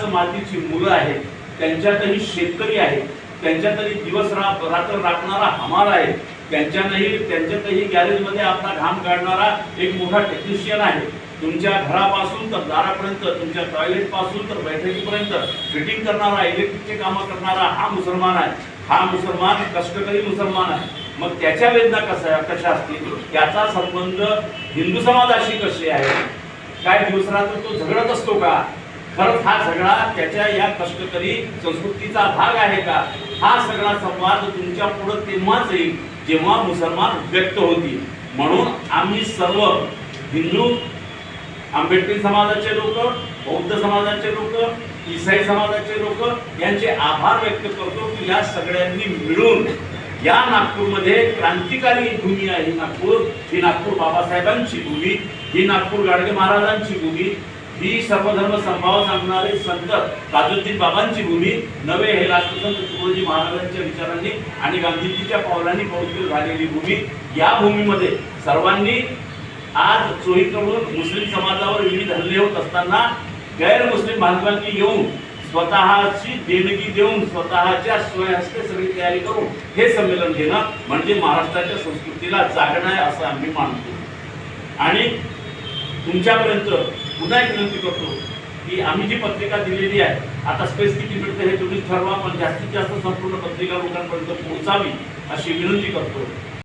मातीची मुलं आहेत, त्यांच्यातही शेतकरी आहेत, त्यांच्यातही दिवस रात्र राखणारा हमाल आहे, त्यांच्यातही गॅरेजमध्ये आपला घाम काढणारा एक मोठा टेक्निशियन आहे. तुमच्या घरापासून तर दारापर्यंत, तुमच्या टॉयलेट पासून तर बैठकीपर्यंत फिटिंग करणारा, इलेक्ट्रिकचे कामं करणारा हा मुसलमान आहे. हा मुसलमान कष्टकरी मुसलमान आहे. मग त्याच्या वेदना कशा असतील, त्याचा संबंध हिंदू समाजाशी कसे आहे? काय दिवसरात्र तो झगडत असतो का? खरंच हा झगडा त्याच्या या कष्टकरी संस्कृतीचा भाग आहे का? हा सगळा संवाद तुमच्या पुढे तेव्हाच येईल जेव्हा मुसलमान व्यक्त होतील. म्हणून आम्ही सर्व हिंदू, आंबेडकरी समाजाचे लोक, बौद्ध समाजाचे लोक, ईसाई समाजाचे लोक यांचे आभार व्यक्त करतो की या सगळ्यांनी मिळून या नागपूरमध्ये क्रांतिकारी भूमी आहे. ही नागपूर बाबासाहेबांची भूमी, ही नागपूर गाडगे महाराजांची भूमी, ही सर्वधर्म संभाव सांगणारे संत ताजुद्दीन बाबांची भूमी नव्हे, हे राष्ट्रसंत तुकडोजी महाराजांच्या विचारांनी आणि गांधीजीच्या पावलांनी पवित्र झालेली भूमी. या भूमीमध्ये सर्वांनी आज चोहीकडून मुस्लिम समाजावर विविध हल्ले होत असताना गैर मुस्लिम बांधवांनी येऊन स्वतःची देणगी देऊन स्वतःच्या स्वहस्ते सगळी तयारी करून हे संमेलन घेणं म्हणजे महाराष्ट्राच्या संस्कृतीला जागणं आहे असं आम्ही मानतो. आणि तुमच्यापर्यंत पुन्हा एक विनंती करतो की आम्ही जी पत्रिका दिलेली आहे, आता स्पेस किती मिळते हे तुम्ही ठरवा, पण जास्तीत जास्त संपूर्ण पत्रिका लोकांपर्यंत पोहोचावी अशी विनंती करतो.